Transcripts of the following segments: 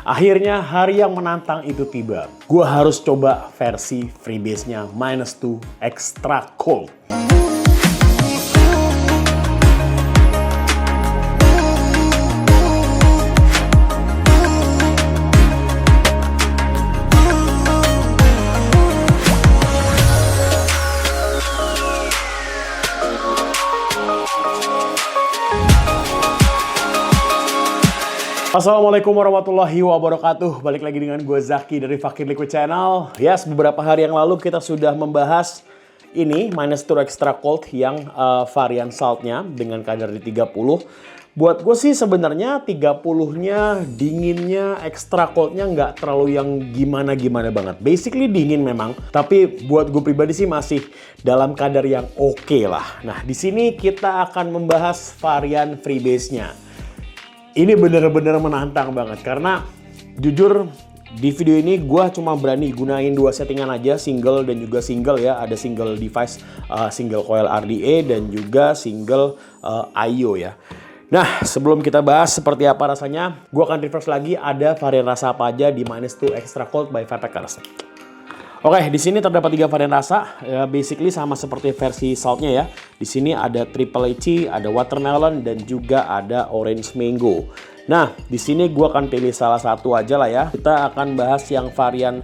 Akhirnya hari yang menantang itu tiba. Gue harus coba versi freebase-nya -2 Extra Cold. Assalamualaikum warahmatullahi wabarakatuh. Balik lagi dengan gue Zaki dari Fakir Liquid Channel. Yes, beberapa hari yang lalu kita sudah membahas ini -2 Extra Cold yang varian saltnya dengan kadar di 30. Buat gue sih sebenarnya 30-nya dinginnya extra coldnya nggak terlalu yang gimana-gimana banget. Basically dingin memang, tapi buat gue pribadi sih masih dalam kadar yang oke lah. Nah, di sini kita akan membahas varian freebase-nya. Ini bener-bener menantang banget karena jujur di video ini gue cuma berani gunain dua settingan aja, single dan juga single ya. Ada single device, single coil RDA dan juga single IO ya. Nah, sebelum kita bahas seperti apa rasanya, gue akan reverse lagi ada varian rasa apa aja di -2 Extra Cold by Vapekers. Oke, di sini terdapat 3 varian rasa, ya, basically sama seperti versi saltnya ya. Di sini ada triple lychee, ada watermelon, dan juga ada orange mango. Nah, di sini gue akan pilih salah satu aja lah ya. Kita akan bahas yang varian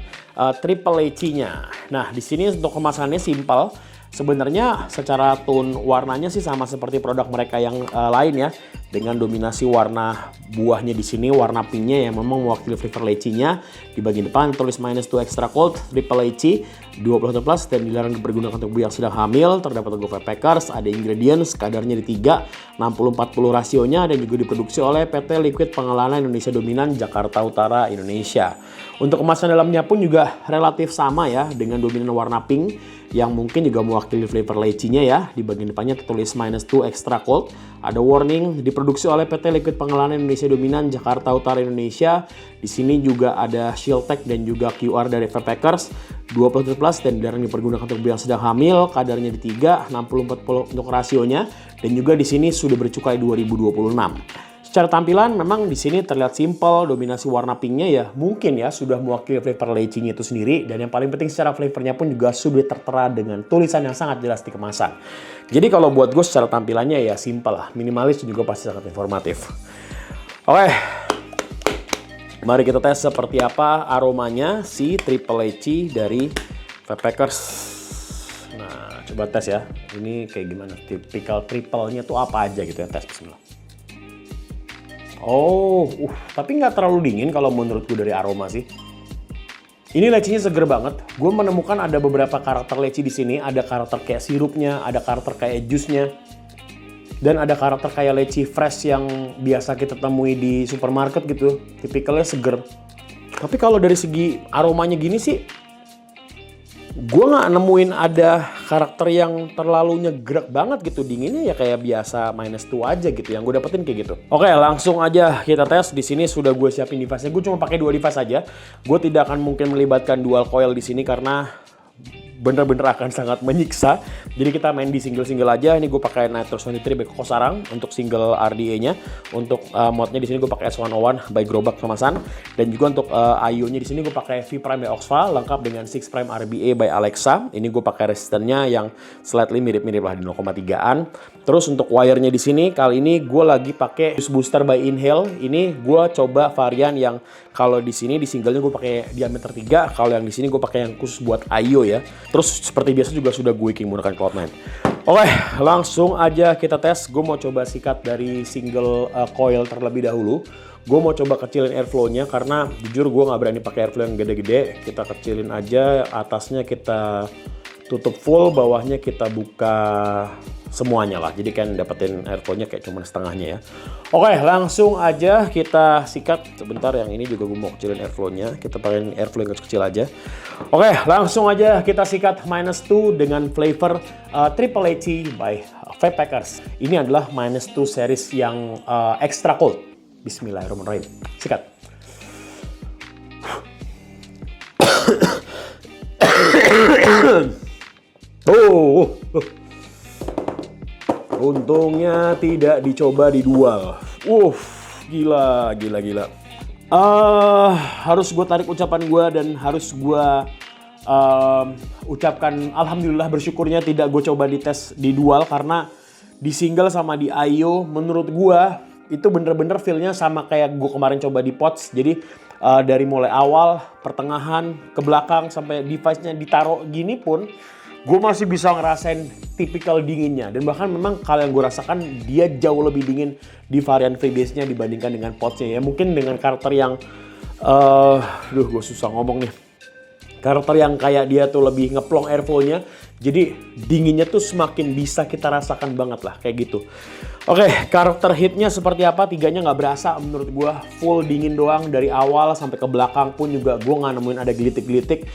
triple lychee-nya. Nah, di sini untuk kemasannya simple. Sebenarnya secara tone warnanya sih sama seperti produk mereka yang lain ya, dengan dominasi warna buahnya di sini warna pinknya yang memang mewakili flavor lychee-nya. Di bagian depan tulis -2 Extra Cold triple lychee 21 plus dan dilarang dipergunakan untuk ibu yang sedang hamil. Terdapat logo Vapekers, ada ingredients, kadarnya di 3, 60-40 rasionya, dan juga diproduksi oleh PT Liquid Pengelolaan Indonesia Dominan Jakarta Utara, Indonesia. Untuk kemasan dalamnya pun juga relatif sama ya, dengan dominan warna pink yang mungkin juga mewakili flavor lychee-nya ya. Di bagian depannya tertulis -2 Extra Cold. Ada warning diproduksi oleh PT Liquid Pengelolaan Indonesia Dominan Jakarta Utara, Indonesia. Di sini juga ada shield tag dan juga QR dari Vapekers 21 plus dan dilarang dipergunakan untuk ibu yang sedang hamil. Kadarnya di 3, 60-40 untuk rasionya, dan juga di sini sudah bercukai 2026. Secara tampilan memang di sini terlihat simple, dominasi warna pinknya ya mungkin ya sudah mewakili flavor lychee-nya itu sendiri, dan yang paling penting secara flavornya pun juga sudah tertera dengan tulisan yang sangat jelas di kemasan. Jadi kalau buat gue secara tampilannya ya simple lah, minimalis dan juga pasti sangat informatif. Oke, mari kita tes seperti apa aromanya si triple lychee dari Vapekers. Nah, coba tes ya. Ini kayak gimana? Tipikal triple-nya tuh apa aja gitu ya, tes bismillah. Oh, tapi nggak terlalu dingin kalau menurutku dari aroma sih. Ini lychee-nya seger banget. Gue menemukan ada beberapa karakter lychee di sini. Ada karakter kayak sirupnya, ada karakter kayak jusnya, dan ada karakter kayak lychee fresh yang biasa kita temui di supermarket gitu. Tipikalnya seger. Tapi kalau dari segi aromanya gini sih, gue nggak nemuin ada karakter yang terlalu nyegrek banget gitu. Dinginnya ya kayak biasa -2 aja gitu. Yang gue dapetin kayak gitu. Oke, langsung aja kita tes. Di sini sudah gue siapin device-nya. Gue cuma pakai 2 device aja. Gue tidak akan mungkin melibatkan dual coil di sini karena bener-bener akan sangat menyiksa. Jadi kita main di single-single aja. Ini gue pakai Nitrous 23 by Koko Sarang untuk single RDA-nya. Untuk modnya di sini gue pakai S101 by Grobak kemasan. Dan juga untuk IO-nya di sini gue pakai V Prime by Oxfa lengkap dengan 6 Prime RBA by Alexa. Ini gue pakai resistannya yang slightly mirip-mirip lah di 0,3-an. Terus untuk wire-nya di sini kali ini gue lagi pakai Juice Booster by Inhale. Ini gue coba varian yang kalau di sini di singlenya gue pakai diameter 3, kalau yang di sini gue pakai yang khusus buat IO ya. Terus seperti biasa juga sudah gue menggunakan Cloud9. Oke, langsung aja kita tes. Gue mau coba sikat dari single coil terlebih dahulu. Gue mau coba kecilin airflow-nya karena jujur gue nggak berani pakai airflow yang gede-gede. Kita kecilin aja, atasnya kita tutup full, bawahnya kita buka semuanya lah. Jadi kan dapetin airflow-nya kayak cuma setengahnya ya. Oke, langsung aja kita sikat. Sebentar, yang ini juga gue mau kecilin airflow-nya. Kita pakai airflow yang kecil aja. Oke, langsung aja kita sikat -2 dengan flavor triple lychee by Vapekers. Ini adalah -2 series yang extra cold. Bismillahirrahmanirrahim. Sikat. Untungnya tidak dicoba didual. Gila. Harus gue tarik ucapan gue dan harus gue ucapkan alhamdulillah bersyukurnya tidak gue coba di tes di dual, karena di single sama di IO menurut gue itu bener-bener feel-nya sama kayak gue kemarin coba di pods. Jadi dari mulai awal, pertengahan, ke belakang sampai device-nya ditaruh gini pun gue masih bisa ngerasain tipikal dinginnya. Dan bahkan memang kalau yang gue rasakan dia jauh lebih dingin di varian Freebase-nya dibandingkan dengan pods-nya ya. Mungkin dengan karakter yang gue susah ngomong nih. Karakter yang kayak dia tuh lebih ngeplong airflow-nya, jadi dinginnya tuh semakin bisa kita rasakan banget lah kayak gitu. Oke, karakter hitnya seperti apa? Tiganya nggak berasa menurut gue, full dingin doang dari awal sampai ke belakang pun juga gue nggak nemuin ada gelitik-gelitik.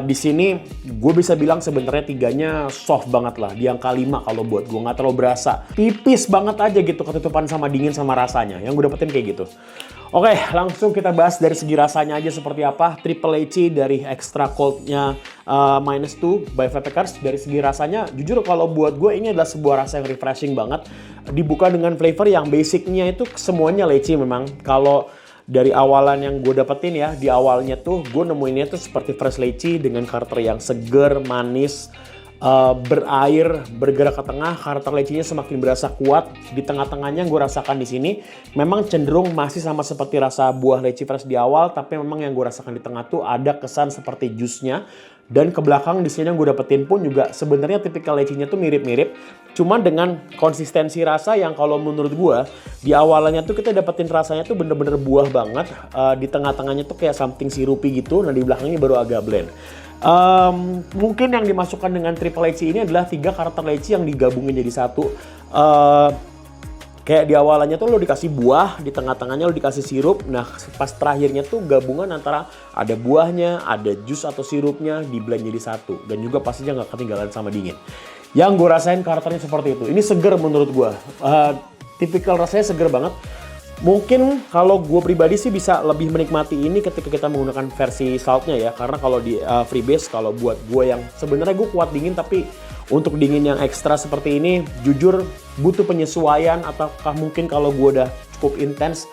Di sini gue bisa bilang sebenarnya tiganya soft banget lah, di angka 5 kalau buat gue, nggak terlalu berasa. Tipis banget aja gitu ketutupan sama dingin sama rasanya, yang gue dapetin kayak gitu. Oke, langsung kita bahas dari segi rasanya aja seperti apa. Triple HC dari extra cold-nya -2 by Vapekars. Dari segi rasanya, jujur kalau buat gue ini adalah sebuah rasa yang refreshing banget. Dibuka dengan flavor yang basicnya itu semuanya leci memang. Kalau dari awalan yang gue dapetin ya, di awalnya tuh gue nemuinnya tuh seperti fresh leci dengan karakter yang seger, manis, berair, bergerak ke tengah. Karakter lecinya semakin berasa kuat. Di tengah-tengahnya gue rasakan di sini memang cenderung masih sama seperti rasa buah leci fresh di awal, tapi memang yang gue rasakan di tengah tuh ada kesan seperti jusnya. Dan ke belakang di sini yang gue dapetin pun juga sebenarnya tipikal lecinya tuh mirip-mirip, cuman dengan konsistensi rasa yang kalau menurut gue di awalannya tuh kita dapetin rasanya tuh bener-bener buah banget. Di tengah-tengahnya tuh kayak something sirupy gitu. Nah di belakangnya baru agak blend. Mungkin yang dimasukkan dengan triple leci ini adalah 3 karakter leci yang digabungin jadi satu. Kayak di awalannya tuh lo dikasih buah, di tengah-tengahnya lo dikasih sirup. Nah pas terakhirnya tuh gabungan antara ada buahnya, ada jus atau sirupnya di blend jadi satu. Dan juga pastinya nggak ketinggalan sama dingin. Yang gue rasain karakternya seperti itu. Ini seger menurut gue. Tipikal rasanya seger banget. Mungkin kalau gue pribadi sih bisa lebih menikmati ini ketika kita menggunakan versi saltnya ya. Karena kalau di Freebase, kalau buat gue yang sebenarnya gue kuat dingin, tapi untuk dingin yang ekstra seperti ini jujur butuh penyesuaian. Ataukah mungkin kalau gue udah cukup intens,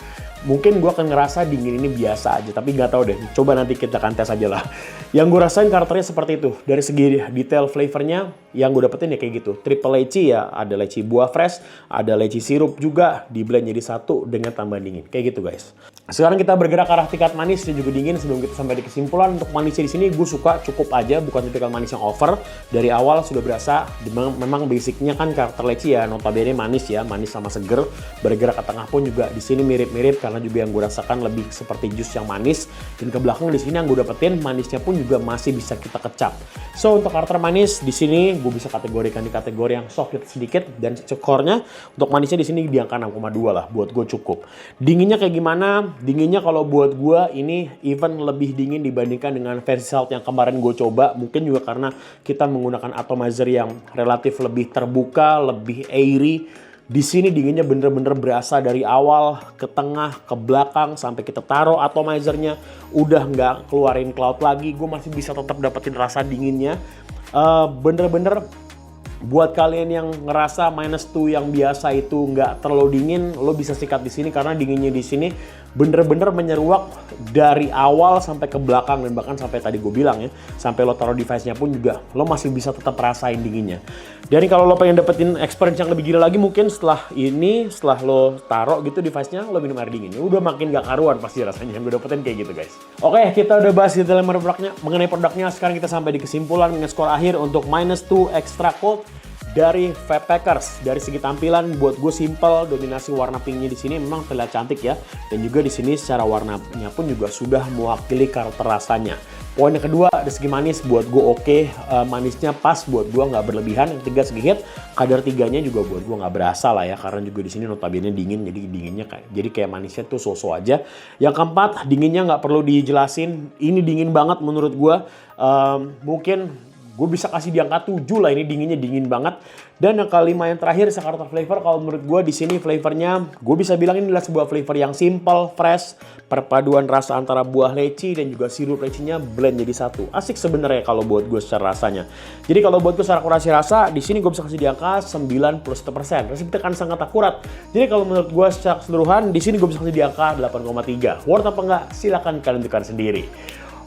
mungkin gue akan ngerasa dingin ini biasa aja. Tapi nggak tahu deh, coba nanti kita akan tes aja lah. Yang gue rasain karakternya seperti itu. Dari segi detail flavornya yang gue dapetin ya kayak gitu. Triple leci ya, ada leci buah fresh, ada leci sirup juga, di blend jadi satu dengan tambahan dingin. Kayak gitu guys. Sekarang kita bergerak ke arah tingkat manis dan juga dingin. Sebelum kita sampai di kesimpulan, untuk manisnya di sini gue suka cukup aja, bukan tipikal manis yang over. Dari awal sudah berasa, memang basicnya kan karakter leci ya notabene manis ya, manis sama seger. Bergerak ke tengah pun juga di sini mirip-mirip karena juga yang gue rasakan lebih seperti jus yang manis. Dan ke belakang di sini yang gue dapetin manisnya pun juga masih bisa kita kecap. So untuk karakter manis di sini gue bisa kategorikan di kategori yang soft sedikit, dan skornya untuk manisnya di sini di angka 6,2 lah, buat gue cukup. Dinginnya kayak gimana? Dinginnya kalau buat gue ini even lebih dingin dibandingkan dengan versi salt yang kemarin gue coba. Mungkin juga karena kita menggunakan atomizer yang relatif lebih terbuka, lebih airy. Di sini dinginnya bener-bener berasa dari awal ke tengah ke belakang sampai kita taruh atomizernya udah nggak keluarin cloud lagi, gue masih bisa tetap dapetin rasa dinginnya. Bener-bener buat kalian yang ngerasa -2 yang biasa itu nggak terlalu dingin, lo bisa sikat di sini karena dinginnya di sini bener-bener menyeruak dari awal sampai ke belakang, dan bahkan sampai tadi gue bilang ya, sampai lo taruh device-nya pun juga lo masih bisa tetap rasain dinginnya. Dan kalau lo pengen dapetin experience yang lebih gila lagi, mungkin setelah ini, setelah lo taruh gitu device-nya, lo minum air dingin, udah makin gak karuan pasti rasanya. Yang gue dapetin kayak gitu guys. Oke, kita udah bahas detail mengenai produknya. Sekarang kita sampai di kesimpulan dengan skor akhir untuk -2 extra cold dari Vapekars. Dari segi tampilan buat gue simple, dominasi warna pinknya di sini memang terlihat cantik ya, dan juga di sini secara warnanya pun juga sudah mewakili karakter rasanya. Poin yang kedua, dari segi manis buat gue oke. Manisnya pas buat gue, nggak berlebihan. Yang ketiga segi hit, kadar 3-nya juga buat gue nggak berasa lah ya, karena juga di sini notabene dingin, jadi dinginnya kayak manisnya tuh so-so aja. Yang keempat, dinginnya nggak perlu dijelasin, ini dingin banget menurut gue. Mungkin gue bisa kasih di angka 7 lah, ini dinginnya dingin banget. Dan yang kelima yang terakhir Jakarta flavor, kalau menurut gue di sini flavornya gue bisa bilang ini adalah sebuah flavor yang simple, fresh, perpaduan rasa antara buah leci dan juga sirup lecinya blend jadi satu. Asik sebenarnya kalau buat gue secara rasanya. Jadi kalau buat gue secara akurasi rasa di sini gue bisa kasih di angka 9+1%. Resepnya kan sangat akurat. Jadi kalau menurut gue secara keseluruhan di sini gue bisa kasih di angka 8,3. Worth apa enggak? Silakan kalian tentukan sendiri.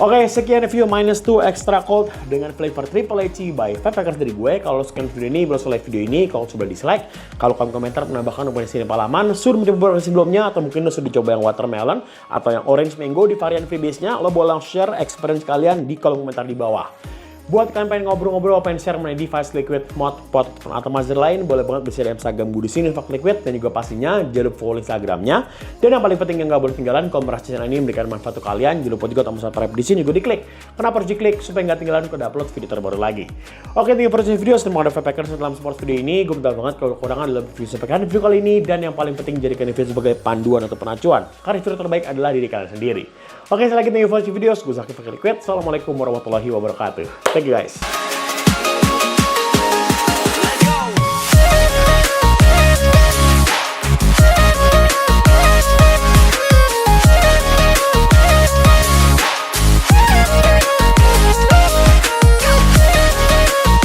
Oke, sekian review -2 Extra Cold dengan flavor Triple Leci by Vapehackers dari gue. Kalau suka video ini, boleh like video ini. Kalau sudah dislike, kalau kamu komentar menambahkan opini sini pengalaman, suruh mencoba versi sebelumnya, atau mungkin lo sudah dicoba yang watermelon atau yang orange mango di varian freebase-nya, lo boleh langsung share experience kalian di kolom komentar di bawah. Buat kalian pengen ngobrol-ngobrol, pengen share mengenai device liquid, mod, pot, atau mazzer lain, boleh banget bisa di Instagram gue di sini, Fuck Liquid, dan juga pastinya jangan lupa follow Instagramnya. Dan yang paling penting yang nggak boleh ketinggalan, kalau merasa channel ini memberikan manfaat untuk kalian, jangan lupa juga tombol subscribe di sini juga diklik. Kenapa harus diklik? Supaya nggak ketinggalan kalau upload video terbaru lagi. Oke, thank you for watching video. Terima kasih Vapehackers dalam support video ini. Gue minta banget kalau kekurangan dalam review sepekan review kali ini, dan yang paling penting jadikan review sebagai panduan atau penacuan. Karena review terbaik adalah diri kalian sendiri. Oke, sekali lagi thank you for watching video. Gue Zaki Fuck Liquid. Assalamualaikum warahmatullahi wabarakatuh. Thank you guys.